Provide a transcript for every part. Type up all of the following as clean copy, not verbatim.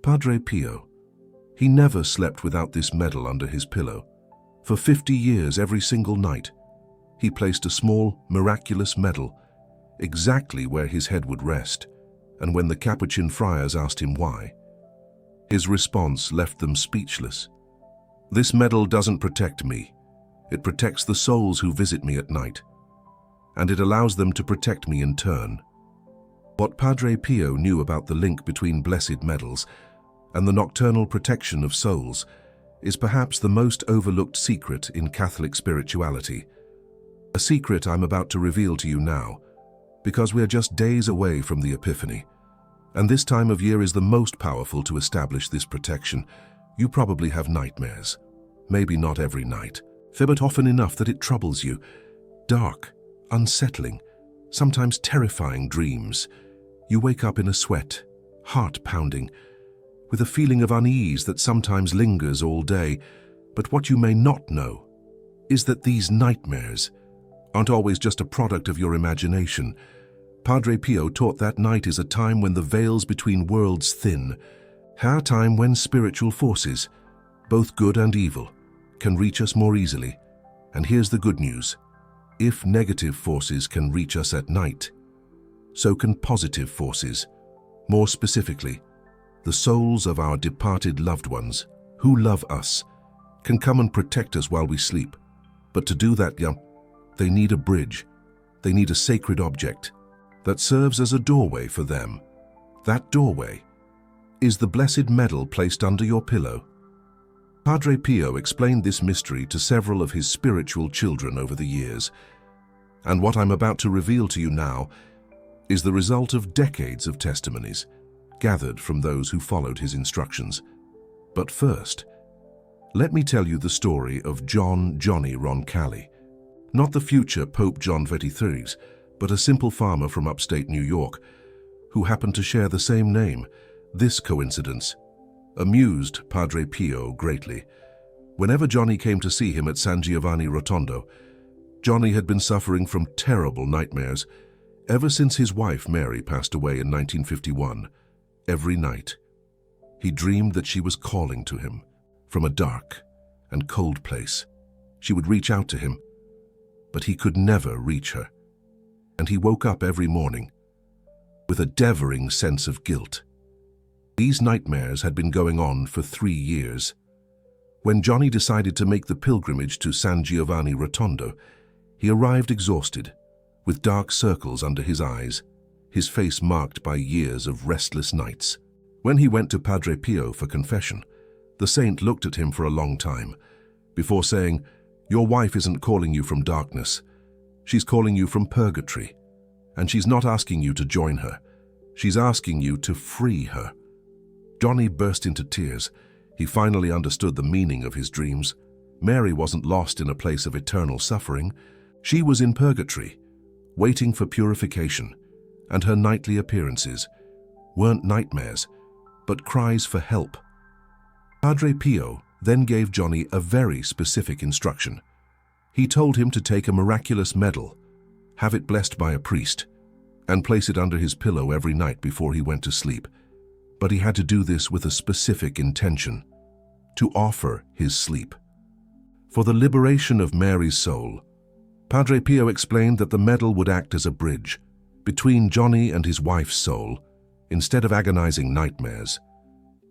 Padre Pio. He never slept without this medal under his pillow. For 50 years, every single night, he placed a small, miraculous medal exactly where his head would rest, and when the Capuchin friars asked him why, his response left them speechless. "This medal doesn't protect me. It protects the souls who visit me at night, and it allows them to protect me in turn." What Padre Pio knew about the link between blessed medals and the nocturnal protection of souls is perhaps the most overlooked secret in Catholic spirituality. A secret I'm about to reveal to you now, because we're just days away from the Epiphany, and this time of year is the most powerful to establish this protection. You probably have nightmares. Maybe not every night, but often enough that it troubles you. Dark, unsettling, sometimes terrifying dreams. You wake up in a sweat, heart pounding, with a feeling of unease that sometimes lingers all day. But what you may not know is that these nightmares aren't always just a product of your imagination. Padre Pio taught that night is a time when the veils between worlds thin, a time when spiritual forces, both good and evil, can reach us more easily. And here's the good news. If negative forces can reach us at night, so can positive forces. More specifically, the souls of our departed loved ones, who love us, can come and protect us while we sleep. But to do that, they need a bridge. They need a sacred object that serves as a doorway for them. That doorway is the blessed medal placed under your pillow. Padre Pio explained this mystery to several of his spiritual children over the years, and what I'm about to reveal to you now is the result of decades of testimonies gathered from those who followed his instructions. But first, let me tell you the story of Johnny Roncalli, not the future Pope John XXIII, but a simple farmer from upstate New York who happened to share the same name. This coincidence amused Padre Pio greatly. Whenever Johnny came to see him at San Giovanni Rotondo, Johnny had been suffering from terrible nightmares ever since his wife Mary passed away in 1951. Every night, he dreamed that she was calling to him from a dark and cold place. She would reach out to him, but he could never reach her. And he woke up every morning with a devouring sense of guilt. These nightmares had been going on for 3 years. When Johnny decided to make the pilgrimage to San Giovanni Rotondo, he arrived exhausted, with dark circles under his eyes, his face marked by years of restless nights. When he went to Padre Pio for confession, the saint looked at him for a long time, before saying, "Your wife isn't calling you from darkness. She's calling you from purgatory, and she's not asking you to join her. She's asking you to free her." Johnny burst into tears. He finally understood the meaning of his dreams. Mary wasn't lost in a place of eternal suffering. She was in purgatory, waiting for purification, and her nightly appearances weren't nightmares, but cries for help. Padre Pio then gave Johnny a very specific instruction. He told him to take a miraculous medal, have it blessed by a priest, and place it under his pillow every night before he went to sleep. But he had to do this with a specific intention: to offer his sleep. For the liberation of Mary's soul, Padre Pio explained that the medal would act as a bridge between Johnny and his wife's soul. Instead of agonizing nightmares,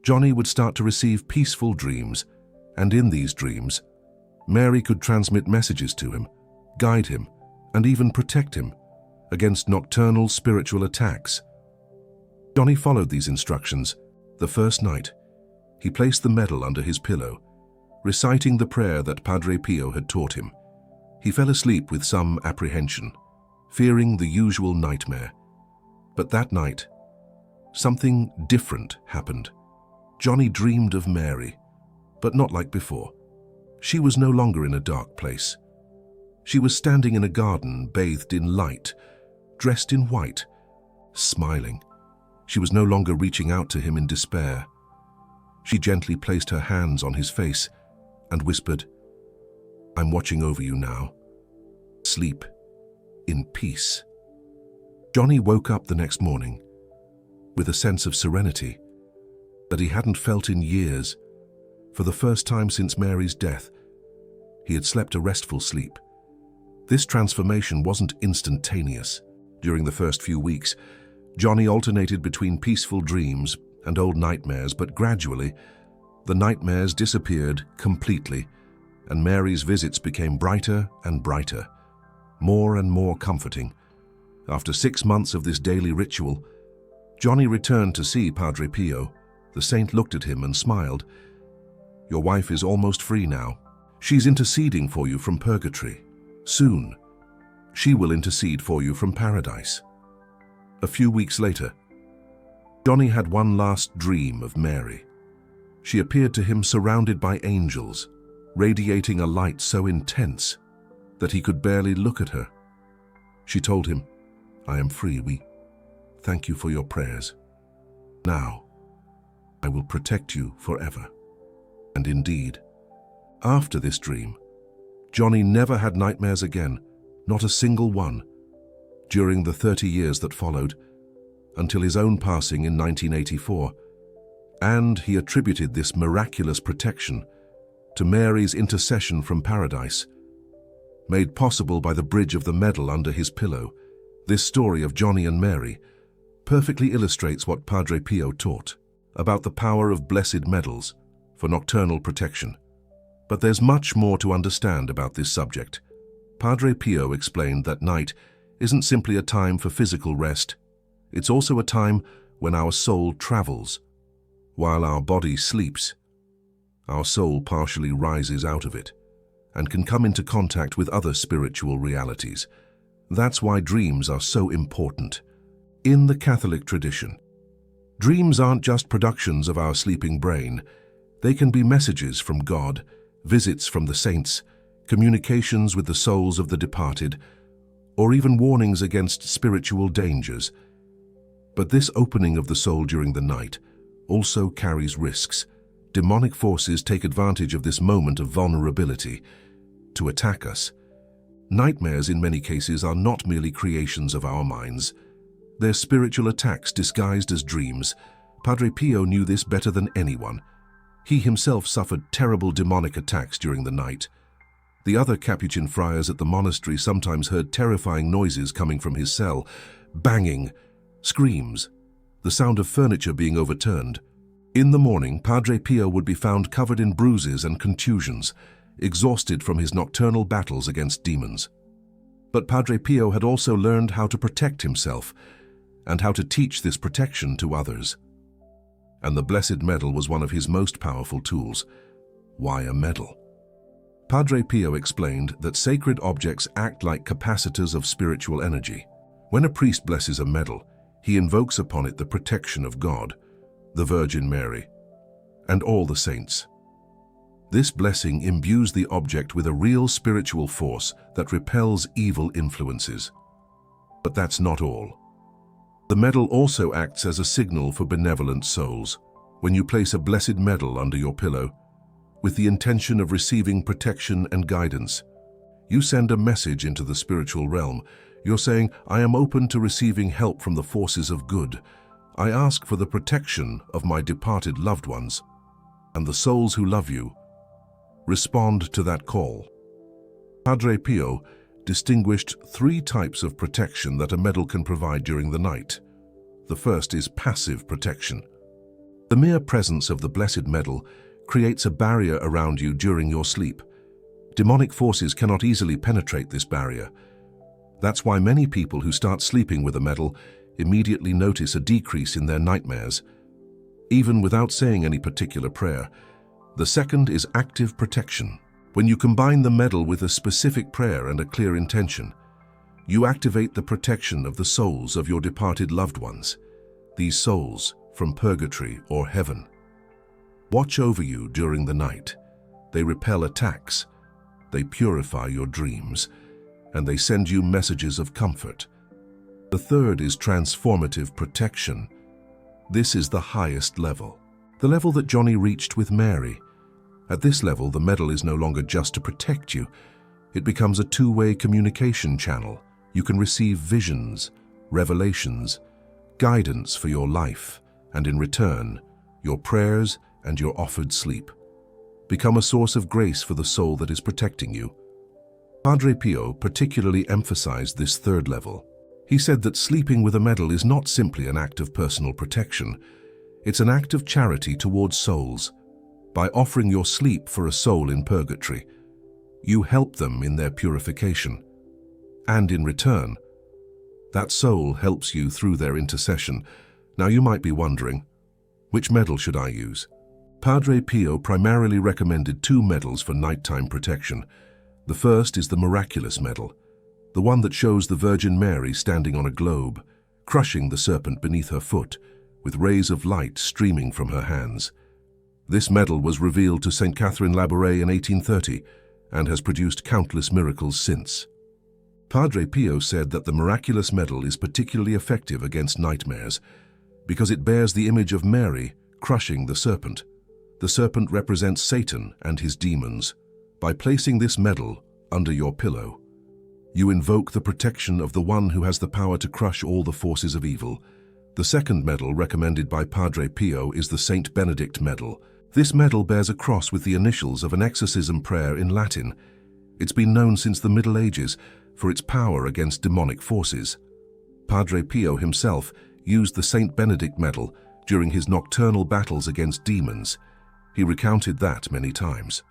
Johnny would start to receive peaceful dreams, and in these dreams, Mary could transmit messages to him, guide him, and even protect him against nocturnal spiritual attacks. Johnny followed these instructions. The first night, he placed the medal under his pillow, reciting the prayer that Padre Pio had taught him. He fell asleep with some apprehension, fearing the usual nightmare. But that night, something different happened. Johnny dreamed of Mary, but not like before. She was no longer in a dark place. She was standing in a garden bathed in light, dressed in white, smiling. She was no longer reaching out to him in despair. She gently placed her hands on his face and whispered, "I'm watching over you now. Sleep in peace." Johnny woke up the next morning with a sense of serenity. that he hadn't felt in years. For the first time since Mary's death, he had slept a restful sleep. This transformation wasn't instantaneous. During the first few weeks, Johnny alternated between peaceful dreams and old nightmares, but gradually, the nightmares disappeared completely, and Mary's visits became brighter and brighter, more and more comforting. After 6 months of this daily ritual, Johnny returned to see Padre Pio. The saint looked at him and smiled. "Your wife is almost free now. She's interceding for you from purgatory. Soon, she will intercede for you from paradise." A few weeks later, Johnny had one last dream of Mary. She appeared to him surrounded by angels, radiating a light so intense that he could barely look at her. She told him, "I am free. We thank you for your prayers. Now, I will protect you forever." And indeed, after this dream, Johnny never had nightmares again, not a single one, during the 30 years that followed, until his own passing in 1984. And he attributed this miraculous protection to Mary's intercession from paradise, made possible by the bridge of the medal under his pillow. This story of Johnny and Mary perfectly illustrates what Padre Pio taught about the power of blessed medals for nocturnal protection. But there's much more to understand about this subject. Padre Pio explained that night isn't simply a time for physical rest. It's also a time when our soul travels. While our body sleeps, our soul partially rises out of it and can come into contact with other spiritual realities. That's why dreams are so important. In the Catholic tradition, dreams aren't just productions of our sleeping brain. They can be messages from God, visits from the saints, communications with the souls of the departed, or even warnings against spiritual dangers. But this opening of the soul during the night also carries risks. Demonic forces take advantage of this moment of vulnerability to attack us. Nightmares in many cases are not merely creations of our minds. They're spiritual attacks disguised as dreams. Padre Pio knew this better than anyone. He himself suffered terrible demonic attacks during the night. The other Capuchin friars at the monastery sometimes heard terrifying noises coming from his cell, banging, screams, the sound of furniture being overturned. In the morning, Padre Pio would be found covered in bruises and contusions, exhausted from his nocturnal battles against demons. But Padre Pio had also learned how to protect himself and how to teach this protection to others. And the blessed medal was one of his most powerful tools. Why a medal? Padre Pio explained that sacred objects act like capacitors of spiritual energy. When a priest blesses a medal, he invokes upon it the protection of God, the Virgin Mary, and all the saints. This blessing imbues the object with a real spiritual force that repels evil influences. But that's not all. The medal also acts as a signal for benevolent souls. When you place a blessed medal under your pillow, with the intention of receiving protection and guidance, you send a message into the spiritual realm. You're saying, "I am open to receiving help from the forces of good. I ask for the protection of my departed loved ones." And the souls who love you respond to that call. Padre Pio distinguished 3 types of protection that a medal can provide during the night. The first is passive protection. The mere presence of the blessed medal creates a barrier around you during your sleep. Demonic forces cannot easily penetrate this barrier. That's why many people who start sleeping with a medal immediately notice a decrease in their nightmares, even without saying any particular prayer. The second is active protection. When you combine the medal with a specific prayer and a clear intention, you activate the protection of the souls of your departed loved ones, these souls from purgatory or heaven. Watch over you during the night. They repel attacks, they purify your dreams, and they send you messages of comfort. The third is transformative protection. This is the highest level, the level that Johnny reached with Mary. At this level, the medal is no longer just to protect you. It becomes a two-way communication channel. You can receive visions, revelations, guidance for your life, and in return, your prayers, and your offered sleep. Become a source of grace for the soul that is protecting you. Padre Pio particularly emphasized this third level. He said that sleeping with a medal is not simply an act of personal protection, it's an act of charity towards souls. By offering your sleep for a soul in purgatory, you help them in their purification. And in return, that soul helps you through their intercession. Now you might be wondering, which medal should I use? Padre Pio primarily recommended two medals for nighttime protection. The first is the miraculous medal, the one that shows the Virgin Mary standing on a globe, crushing the serpent beneath her foot, with rays of light streaming from her hands. This medal was revealed to St. Catherine Labouré in 1830 and has produced countless miracles since. Padre Pio said that the miraculous medal is particularly effective against nightmares because it bears the image of Mary crushing the serpent. The serpent represents Satan and his demons. By placing this medal under your pillow, you invoke the protection of the one who has the power to crush all the forces of evil. The second medal recommended by Padre Pio is the Saint Benedict medal. This medal bears a cross with the initials of an exorcism prayer in Latin. It's been known since the Middle Ages for its power against demonic forces. Padre Pio himself used the Saint Benedict medal during his nocturnal battles against demons. He recounted that many times.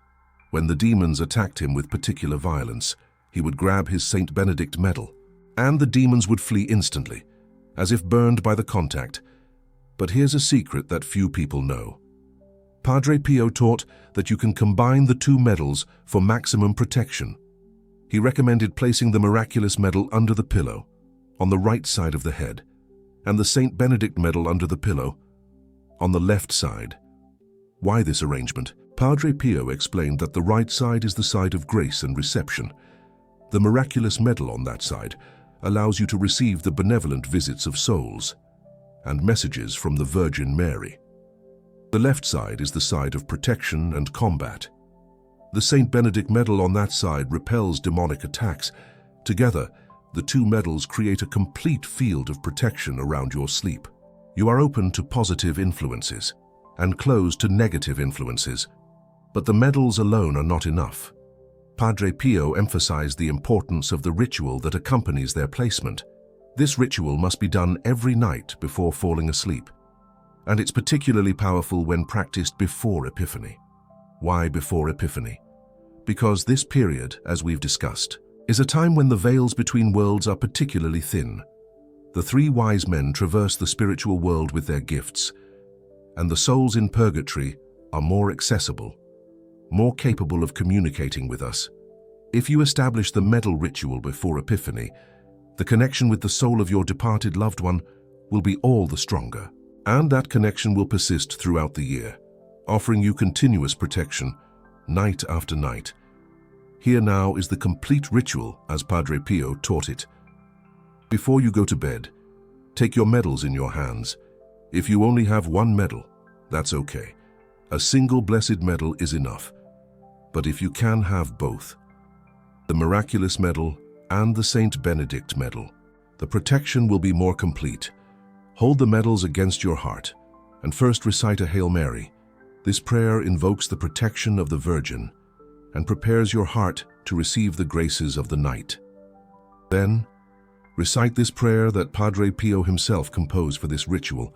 When the demons attacked him with particular violence, he would grab his Saint Benedict medal, and the demons would flee instantly, as if burned by the contact. But here's a secret that few people know. Padre Pio taught that you can combine the two medals for maximum protection. He recommended placing the miraculous medal under the pillow, on the right side of the head, and the Saint Benedict medal under the pillow, on the left side. Why this arrangement? Padre Pio explained that the right side is the side of grace and reception. The miraculous medal on that side allows you to receive the benevolent visits of souls and messages from the Virgin Mary. The left side is the side of protection and combat. The Saint Benedict medal on that side repels demonic attacks. Together, the two medals create a complete field of protection around your sleep. You are open to positive influences and closed to negative influences. But the medals alone are not enough. Padre Pio emphasized the importance of the ritual that accompanies their placement. This ritual must be done every night before falling asleep. And it's particularly powerful when practiced before Epiphany. Why before Epiphany? Because this period, as we've discussed, is a time when the veils between worlds are particularly thin. The three wise men traverse the spiritual world with their gifts, and the souls in purgatory are more accessible, more capable of communicating with us. If you establish the medal ritual before Epiphany, the connection with the soul of your departed loved one will be all the stronger. And that connection will persist throughout the year, offering you continuous protection, night after night. Here now is the complete ritual as Padre Pio taught it. Before you go to bed, take your medals in your hands. If you only have one medal, that's okay. A single blessed medal is enough. But if you can have both, the miraculous medal and the Saint Benedict medal, the protection will be more complete. Hold the medals against your heart and first recite a Hail Mary. This prayer invokes the protection of the Virgin and prepares your heart to receive the graces of the night. Then, recite this prayer that Padre Pio himself composed for this ritual.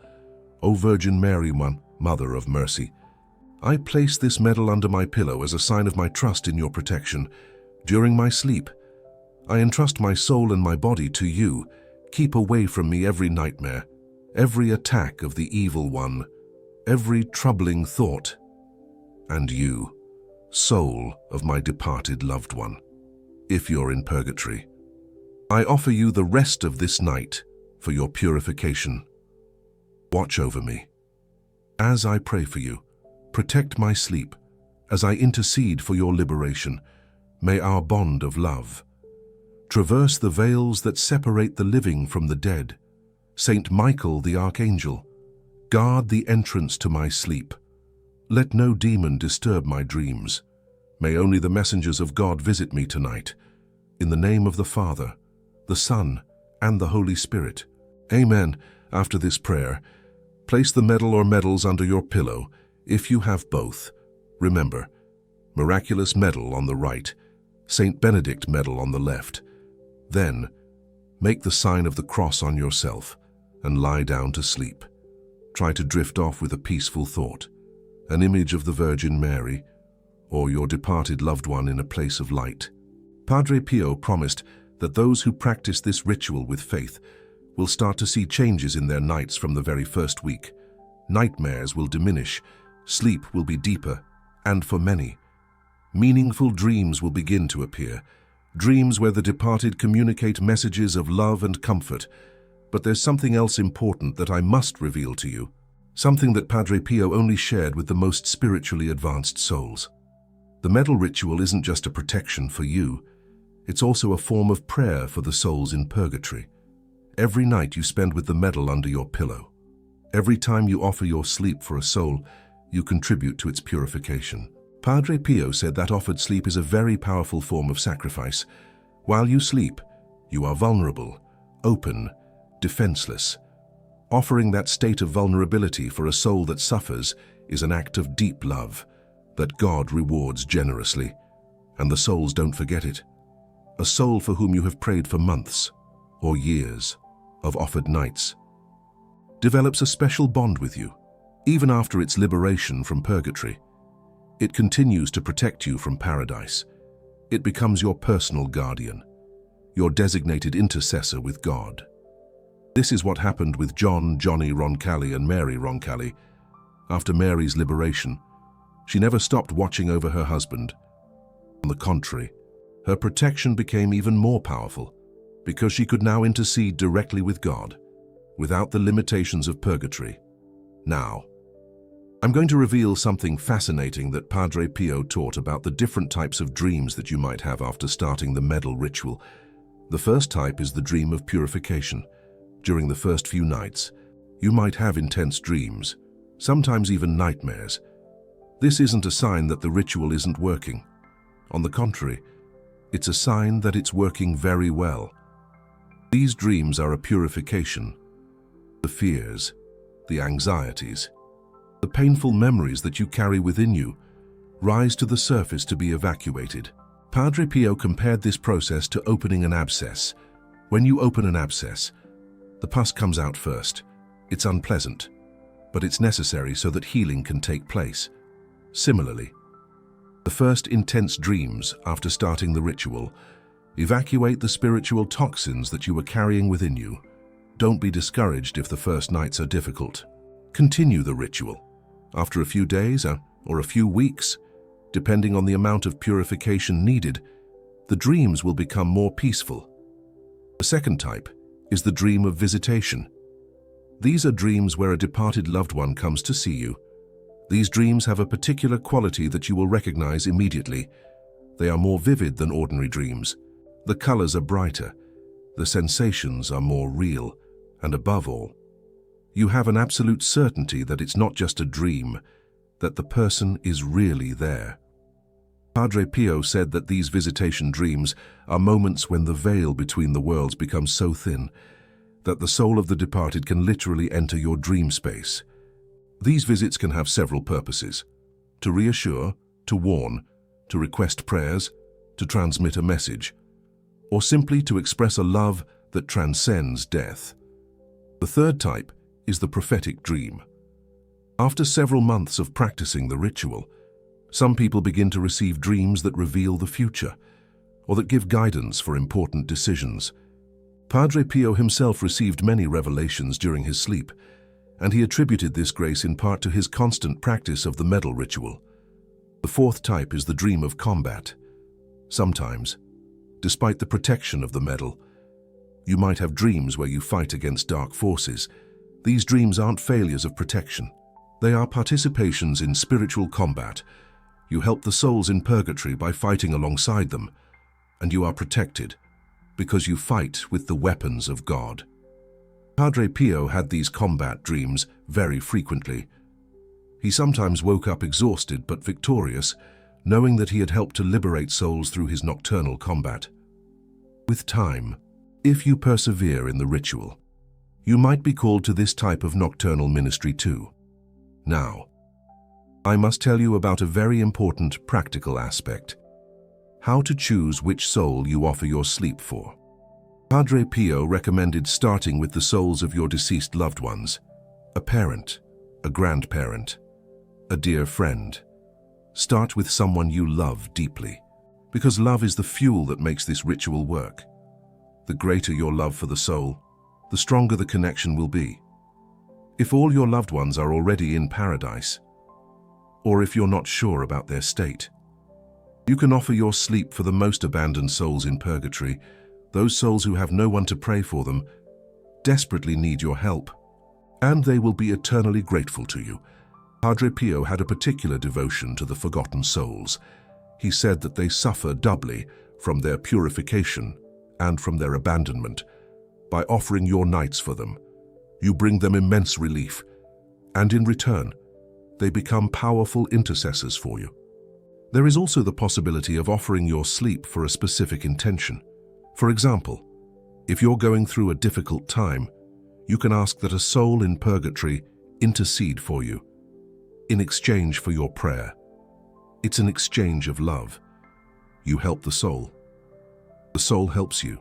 O Virgin Mary, Mother of Mercy, I place this medal under my pillow as a sign of my trust in your protection. During my sleep, I entrust my soul and my body to you. Keep away from me every nightmare, every attack of the evil one, every troubling thought, and you, soul of my departed loved one, if you're in purgatory. I offer you the rest of this night for your purification. Watch over me. As I pray for you, protect my sleep. As I intercede for your liberation, may our bond of love traverse the veils that separate the living from the dead. Saint Michael the Archangel, guard the entrance to my sleep. Let no demon disturb my dreams. May only the messengers of God visit me tonight. In the name of the Father, the Son, and the Holy Spirit. Amen. After this prayer, Place the medal or medals under your pillow, if you have both. Remember, miraculous medal on the right, Saint Benedict medal on the left. Then, make the sign of the cross on yourself and lie down to sleep. Try to drift off with a peaceful thought, an image of the Virgin Mary, or your departed loved one in a place of light. Padre Pio promised that those who practice this ritual with faith will start to see changes in their nights from the very first week. Nightmares will diminish, sleep will be deeper, and for many, meaningful dreams will begin to appear, dreams where the departed communicate messages of love and comfort. But there's something else important that I must reveal to you, something that Padre Pio only shared with the most spiritually advanced souls. The medal ritual isn't just a protection for you, it's also a form of prayer for the souls in purgatory. Every night you spend with the medal under your pillow. Every time you offer your sleep for a soul, you contribute to its purification. Padre Pio said that offered sleep is a very powerful form of sacrifice. While you sleep, you are vulnerable, open, defenseless. Offering that state of vulnerability for a soul that suffers is an act of deep love that God rewards generously, and the souls don't forget it. A soul for whom you have prayed for months or years of offered nights develops a special bond with you, even after its liberation from purgatory. It continues to protect you from paradise. It becomes your personal guardian, your designated intercessor with God. This is what happened with Johnny Roncalli and Mary Roncalli. After Mary's liberation, she never stopped watching over her husband. On the contrary, her protection became even more powerful because she could now intercede directly with God, without the limitations of purgatory. Now, I'm going to reveal something fascinating that Padre Pio taught about the different types of dreams that you might have after starting the medal ritual. The first type is the dream of purification. During the first few nights, you might have intense dreams, sometimes even nightmares. This isn't a sign that the ritual isn't working. On the contrary, it's a sign that it's working very well. These dreams are a purification. The fears, the anxieties, the painful memories that you carry within you rise to the surface to be evacuated. Padre Pio compared this process to opening an abscess. When you open an abscess, the pus comes out first. It's unpleasant, but it's necessary so that healing can take place. Similarly, the first intense dreams after starting the ritual evacuate the spiritual toxins that you were carrying within you. Don't be discouraged if the first nights are difficult. Continue the ritual. After a few days or a few weeks, depending on the amount of purification needed, the dreams will become more peaceful. The second type is the dream of visitation. These are dreams where a departed loved one comes to see you. These dreams have a particular quality that you will recognize immediately. They are more vivid than ordinary dreams. The colors are brighter, the sensations are more real, and above all, you have an absolute certainty that it's not just a dream, that the person is really there. Padre Pio said that these visitation dreams are moments when the veil between the worlds becomes so thin that the soul of the departed can literally enter your dream space. These visits can have several purposes: to reassure, to warn, to request prayers, to transmit a message, or simply to express a love that transcends death. The third type is the prophetic dream. After several months of practicing the ritual, some people begin to receive dreams that reveal the future, or that give guidance for important decisions. Padre Pio himself received many revelations during his sleep, and he attributed this grace in part to his constant practice of the medal ritual. The fourth type is the dream of combat. Sometimes, despite the protection of the medal, you might have dreams where you fight against dark forces. These dreams aren't failures of protection. They are participations in spiritual combat. You help the souls in purgatory by fighting alongside them, and you are protected because you fight with the weapons of God. Padre Pio had these combat dreams very frequently. He sometimes woke up exhausted but victorious, knowing that he had helped to liberate souls through his nocturnal combat. With time, if you persevere in the ritual, You might be called to this type of nocturnal ministry too. Now, I must tell you about a very important practical aspect: how to choose which soul you offer your sleep for. Padre Pio recommended starting with the souls of your deceased loved ones, a parent, a grandparent, a dear friend. Start with someone you love deeply, because love is the fuel that makes this ritual work. The greater your love for the soul, the stronger the connection will be. If all your loved ones are already in paradise, or if you're not sure about their state, you can offer your sleep for the most abandoned souls in purgatory, those souls who have no one to pray for them, desperately need your help, and they will be eternally grateful to you. Padre Pio had a particular devotion to the forgotten souls. He said that they suffer doubly from their purification and from their abandonment. By offering your nights for them, you bring them immense relief, and in return, they become powerful intercessors for you. There is also the possibility of offering your sleep for a specific intention. For example, if you're going through a difficult time, you can ask that a soul in purgatory intercede for you, in exchange for your prayer. It's an exchange of love. You help the soul helps you.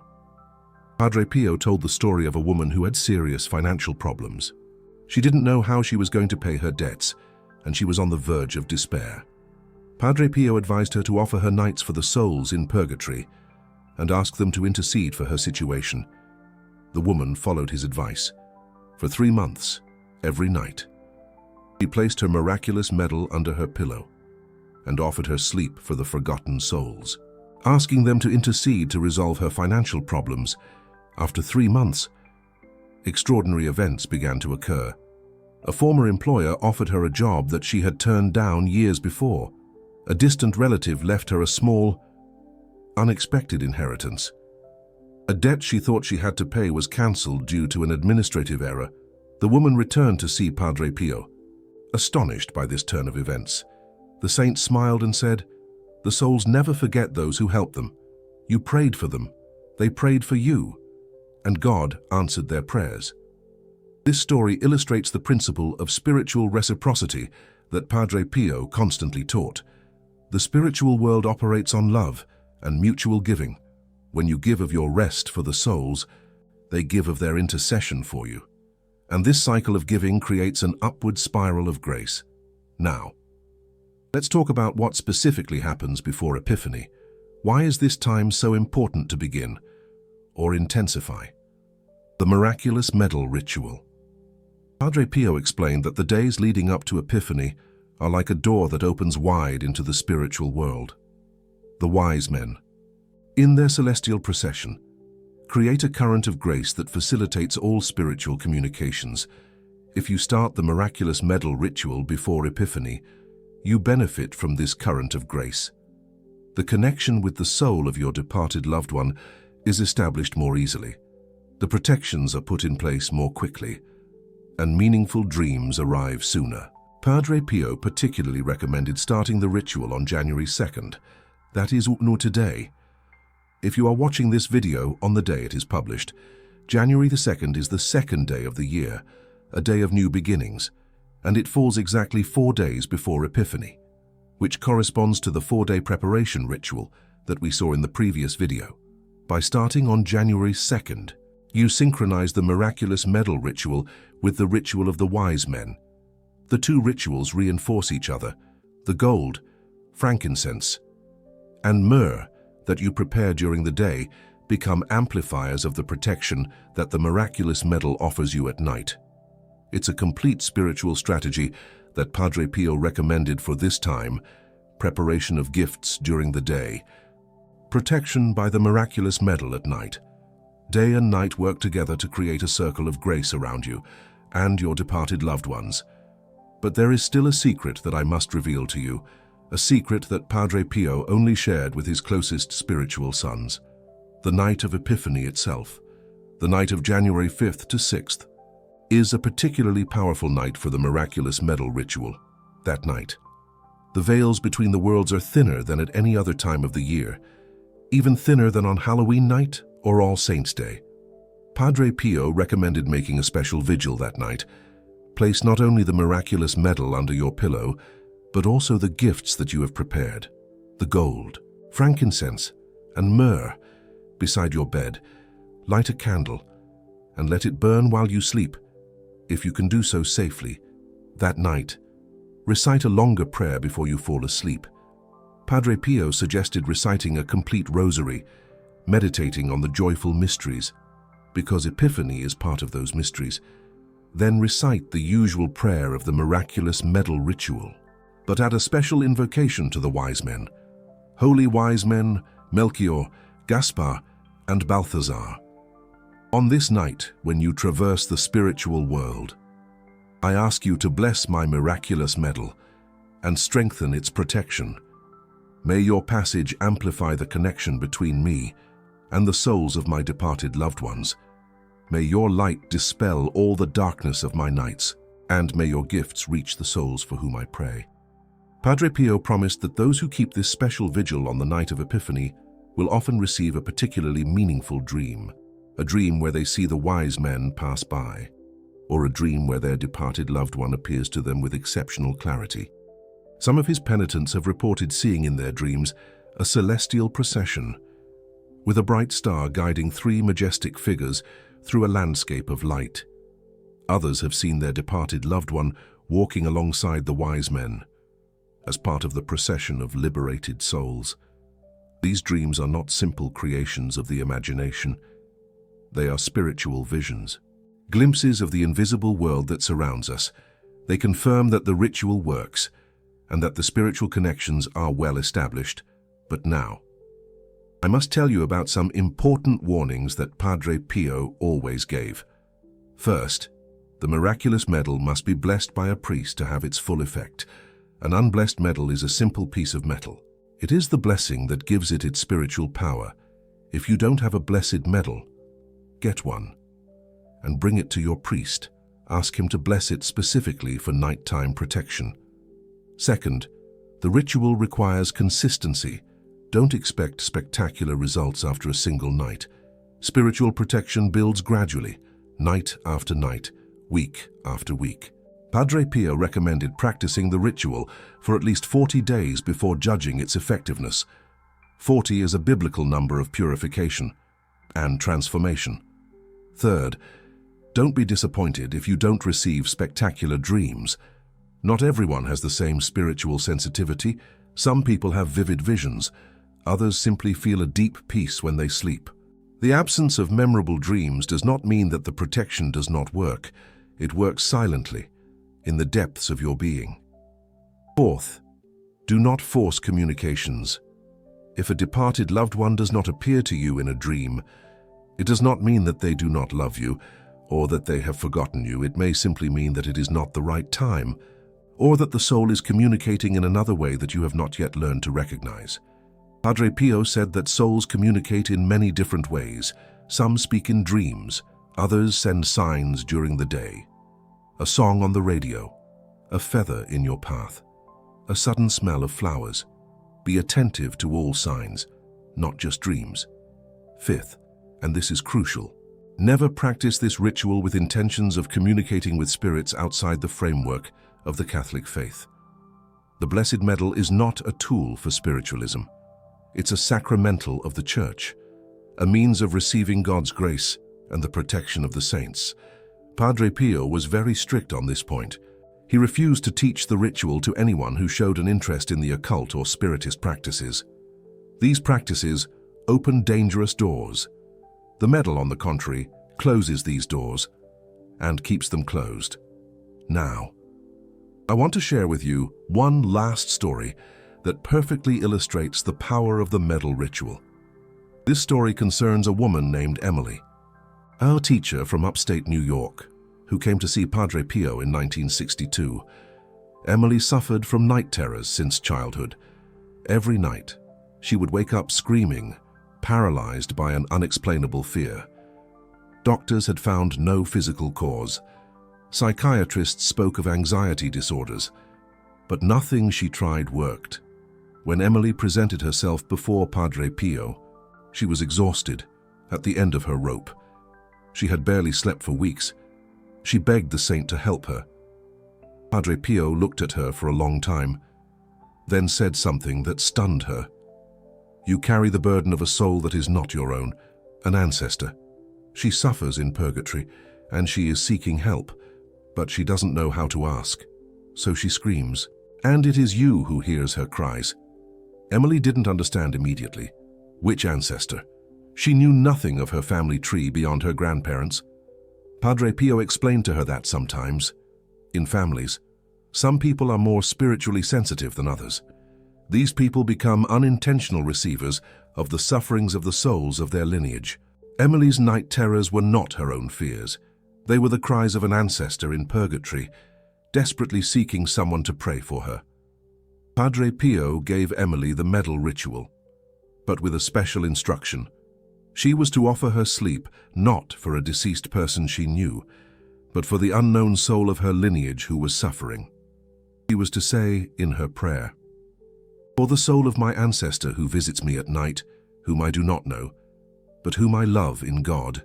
Padre Pio told the story of a woman who had serious financial problems. She didn't know how she was going to pay her debts, and she was on the verge of despair. Padre Pio advised her to offer her nights for the souls in purgatory and ask them to intercede for her situation. The woman followed his advice. For 3 months, every night, he placed her miraculous medal under her pillow and offered her sleep for the forgotten souls, asking them to intercede to resolve her financial problems. After 3 months, extraordinary events began to occur. A former employer offered her a job that she had turned down years before. A distant relative left her a small, unexpected inheritance. A debt she thought she had to pay was cancelled due to an administrative error. The woman returned to see Padre Pio. Astonished by this turn of events, the saint smiled and said, "The souls never forget those who help them. You prayed for them. They prayed for you, and God answered their prayers." This story illustrates the principle of spiritual reciprocity that Padre Pio constantly taught. The spiritual world operates on love and mutual giving. When you give of your rest for the souls, they give of their intercession for you. And this cycle of giving creates an upward spiral of grace. Now, let's talk about what specifically happens before Epiphany. Why is this time so important to begin or intensify? The miraculous medal ritual. Padre Pio explained that the days leading up to Epiphany are like a door that opens wide into the spiritual world. The wise men, in their celestial procession, create a current of grace that facilitates all spiritual communications. If you start the miraculous medal ritual before Epiphany, you benefit from this current of grace. The connection with the soul of your departed loved one is established more easily. The protections are put in place more quickly, and meaningful dreams arrive sooner. Padre Pio particularly recommended starting the ritual on January 2nd, that is today. If you are watching this video on the day it is published, January the 2nd is the second day of the year, a day of new beginnings, and it falls exactly 4 days before Epiphany, which corresponds to the 4-day preparation ritual that we saw in the previous video. By starting on January 2nd, you synchronize the miraculous medal ritual with the ritual of the wise men. The two rituals reinforce each other. The gold, frankincense, and myrrh that you prepare during the day become amplifiers of the protection that the miraculous medal offers you at night. It's a complete spiritual strategy that Padre Pio recommended for this time: preparation of gifts during the day, protection by the miraculous medal at night. Day and night work together to create a circle of grace around you and your departed loved ones. But there is still a secret that I must reveal to you, a secret that Padre Pio only shared with his closest spiritual sons. The night of Epiphany itself, the night of January 5th to 6th, is a particularly powerful night for the miraculous medal ritual. That night, the veils between the worlds are thinner than at any other time of the year, even thinner than on Halloween night or All Saints' Day. Padre Pio recommended making a special vigil that night. Place not only the miraculous medal under your pillow, but also the gifts that you have prepared, the gold, frankincense, and myrrh beside your bed. Light a candle and let it burn while you sleep, if you can do so safely. That night, recite a longer prayer before you fall asleep. Padre Pio suggested reciting a complete rosary, meditating on the joyful mysteries, because Epiphany is part of those mysteries. Then recite the usual prayer of the miraculous medal ritual, but add a special invocation to the wise men, holy wise men, Melchior, Gaspar, and Balthazar. On this night, when you traverse the spiritual world, I ask you to bless my miraculous medal and strengthen its protection. May your passage amplify the connection between me and the souls of my departed loved ones. May your light dispel all the darkness of my nights, and may your gifts reach the souls for whom I pray. Padre Pio promised that those who keep this special vigil on the night of Epiphany will often receive a particularly meaningful dream, a dream where they see the wise men pass by, or a dream where their departed loved one appears to them with exceptional clarity. Some of his penitents have reported seeing in their dreams a celestial procession, with a bright star guiding three majestic figures through a landscape of light. Others have seen their departed loved one walking alongside the wise men, as part of the procession of liberated souls. These dreams are not simple creations of the imagination. They are spiritual visions, glimpses of the invisible world that surrounds us. They confirm that the ritual works and that the spiritual connections are well established. But now, I must tell you about some important warnings that Padre Pio always gave. First, the miraculous medal must be blessed by a priest to have its full effect. An unblessed medal is a simple piece of metal. It is the blessing that gives it its spiritual power. If you don't have a blessed medal, get one and bring it to your priest. Ask him to bless it specifically for nighttime protection. Second, the ritual requires consistency. Don't expect spectacular results after a single night. Spiritual protection builds gradually, night after night, week after week. Padre Pio recommended practicing the ritual for at least 40 days before judging its effectiveness. 40 is a biblical number of purification and transformation. Third, don't be disappointed if you don't receive spectacular dreams. Not everyone has the same spiritual sensitivity. Some people have vivid visions. Others simply feel a deep peace when they sleep. The absence of memorable dreams does not mean that the protection does not work. It works silently, in the depths of your being. Fourth, do not force communications. If a departed loved one does not appear to you in a dream, it does not mean that they do not love you or that they have forgotten you. It may simply mean that it is not the right time, or that the soul is communicating in another way that you have not yet learned to recognize. Padre Pio said that souls communicate in many different ways. Some speak in dreams, others send signs during the day. A song on the radio, a feather in your path, a sudden smell of flowers. Be attentive to all signs, not just dreams. Fifth, and this is crucial, never practice this ritual with intentions of communicating with spirits outside the framework of the Catholic faith. The Blessed Medal is not a tool for spiritualism. It's a sacramental of the Church, a means of receiving God's grace and the protection of the saints. Padre Pio was very strict on this point. He refused to teach the ritual to anyone who showed an interest in the occult or spiritist practices. These practices open dangerous doors. The medal, on the contrary, closes these doors and keeps them closed. Now, I want to share with you one last story that perfectly illustrates the power of the medal ritual. This story concerns a woman named Emily, our teacher from upstate New York, who came to see Padre Pio in 1962. Emily suffered from night terrors since childhood. Every night, she would wake up screaming, paralyzed by an unexplainable fear. Doctors had found no physical cause. Psychiatrists spoke of anxiety disorders, but nothing she tried worked. When Emily presented herself before Padre Pio, she was exhausted, at the end of her rope. She had barely slept for weeks. She begged the saint to help her. Padre Pio looked at her for a long time, then said something that stunned her. "You carry the burden of a soul that is not your own, an ancestor. She suffers in purgatory, and she is seeking help, but she doesn't know how to ask. So she screams, and it is you who hears her cries." Emily didn't understand immediately. Which ancestor? She knew nothing of her family tree beyond her grandparents. Padre Pio explained to her that sometimes, in families, some people are more spiritually sensitive than others. These people become unintentional receivers of the sufferings of the souls of their lineage. Emily's night terrors were not her own fears. They were the cries of an ancestor in purgatory, desperately seeking someone to pray for her. Padre Pio gave Emily the medal ritual, but with a special instruction. She was to offer her sleep not for a deceased person she knew, but for the unknown soul of her lineage who was suffering. She was to say in her prayer, "For the soul of my ancestor who visits me at night, whom I do not know, but whom I love in God."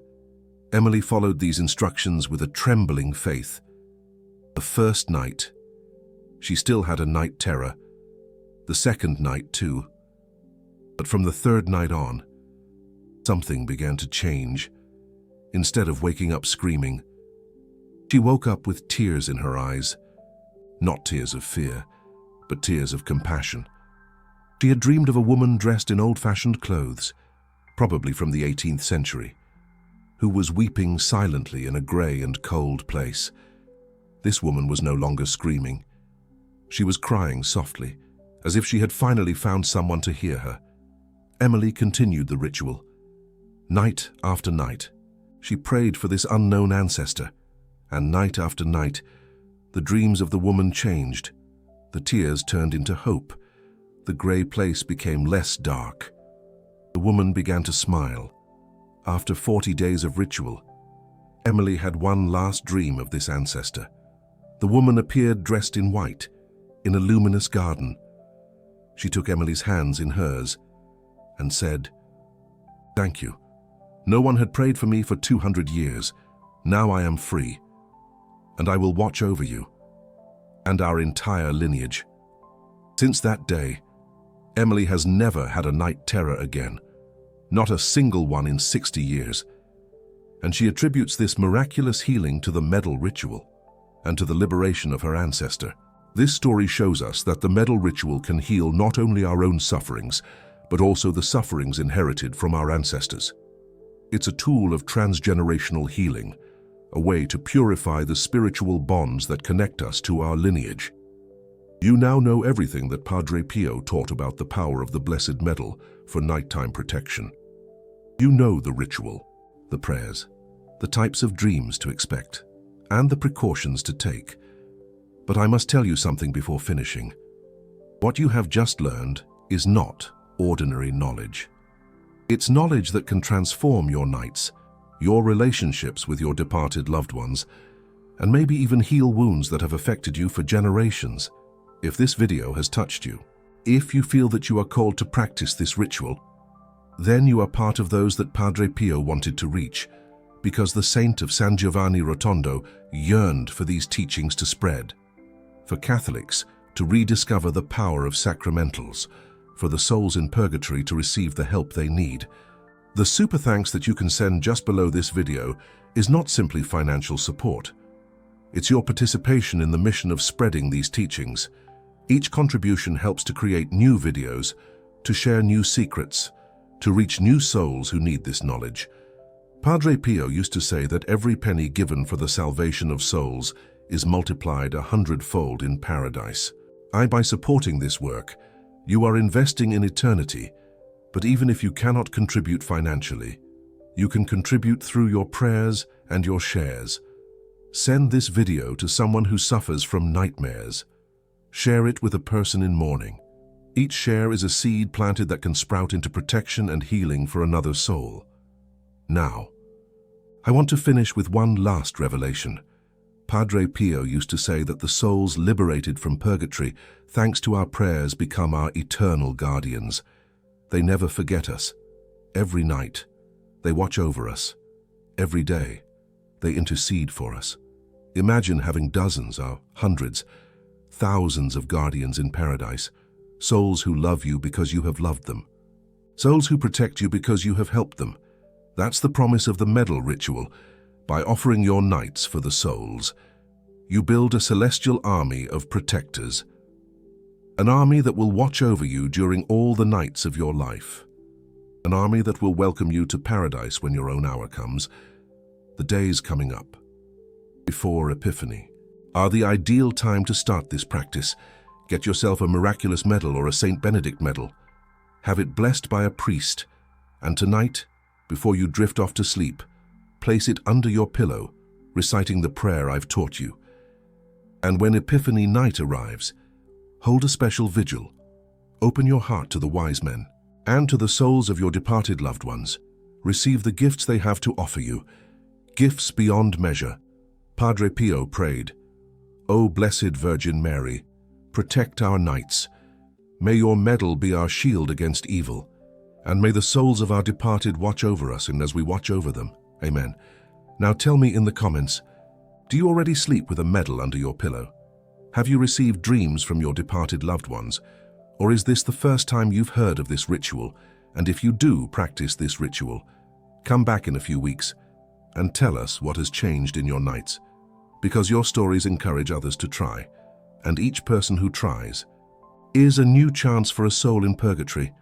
Emily followed these instructions with a trembling faith. The first night, she still had a night terror. The second night too. But from the third night on, something began to change. Instead of waking up screaming, she woke up with tears in her eyes. Not tears of fear, but tears of compassion. She had dreamed of a woman dressed in old-fashioned clothes, probably from the 18th century, who was weeping silently in a grey and cold place. This woman was no longer screaming. She was crying softly, as if she had finally found someone to hear her. Emily continued the ritual. Night after night, she prayed for this unknown ancestor, and night after night, the dreams of the woman changed. The tears turned into hope. The grey place became less dark. The woman began to smile. After 40 days of ritual, Emily had one last dream of this ancestor. The woman appeared dressed in white, in a luminous garden. She took Emily's hands in hers and said, "Thank you. No one had prayed for me for 200 years. Now I am free, and I will watch over you and our entire lineage." Since that day, Emily has never had a night terror again, not a single one in 60 years. And she attributes this miraculous healing to the medal ritual and to the liberation of her ancestor. This story shows us that the medal ritual can heal not only our own sufferings, but also the sufferings inherited from our ancestors. It's a tool of transgenerational healing, a way to purify the spiritual bonds that connect us to our lineage. You now know everything that Padre Pio taught about the power of the Blessed Medal for nighttime protection. You know the ritual, the prayers, the types of dreams to expect, and the precautions to take. But I must tell you something before finishing. What you have just learned is not ordinary knowledge. It's knowledge that can transform your nights, your relationships with your departed loved ones, and maybe even heal wounds that have affected you for generations. If this video has touched you, if you feel that you are called to practice this ritual, then you are part of those that Padre Pio wanted to reach, because the saint of San Giovanni Rotondo yearned for these teachings to spread, for Catholics to rediscover the power of sacramentals, for the souls in purgatory to receive the help they need. The super thanks that you can send just below this video is not simply financial support. It's your participation in the mission of spreading these teachings. Each contribution helps to create new videos, to share new secrets, to reach new souls who need this knowledge. Padre Pio used to say that every penny given for the salvation of souls is multiplied 100-fold in paradise. By supporting this work, you are investing in eternity, but even if you cannot contribute financially, you can contribute through your prayers and your shares. Send this video to someone who suffers from nightmares. Share it with a person in mourning. Each share is a seed planted that can sprout into protection and healing for another soul. Now, I want to finish with one last revelation. Padre Pio used to say that the souls liberated from purgatory, thanks to our prayers, become our eternal guardians. They never forget us. Every night, they watch over us. Every day, They intercede for us. Imagine having dozens or hundreds, thousands of guardians in paradise, souls who love you because you have loved them, souls who protect you because you have helped them. That's the promise of the medal ritual. By offering your nights for the souls, you build a celestial army of protectors, an army that will watch over you during all the nights of your life, an army that will welcome you to paradise when your own hour comes. The days coming up, before Epiphany, are the ideal time to start this practice. Get yourself a miraculous medal or a Saint Benedict medal. Have it blessed by a priest, and tonight, before you drift off to sleep, place it under your pillow, reciting the prayer I've taught you. And when Epiphany night arrives, hold a special vigil. Open your heart to the wise men and to the souls of your departed loved ones. Receive the gifts they have to offer you, gifts beyond measure. Padre Pio prayed, "O Blessed Virgin Mary, protect our nights. May your medal be our shield against evil, and may the souls of our departed watch over us and as we watch over them. Amen." Now tell me in the comments, do you already sleep with a medal under your pillow? Have you received dreams from your departed loved ones? Or is this the first time you've heard of this ritual? And if you do practice this ritual, come back in a few weeks and tell us what has changed in your nights, because your stories encourage others to try, and each person who tries is a new chance for a soul in purgatory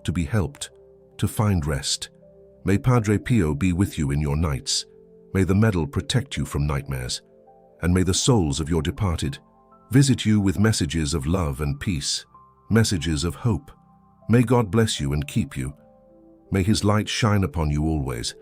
to be helped, to find rest. May Padre Pio be with you in your nights. May the medal protect you from nightmares, and may the souls of your departed visit you with messages of love and peace, messages of hope. May God bless you and keep you. May His light shine upon you always,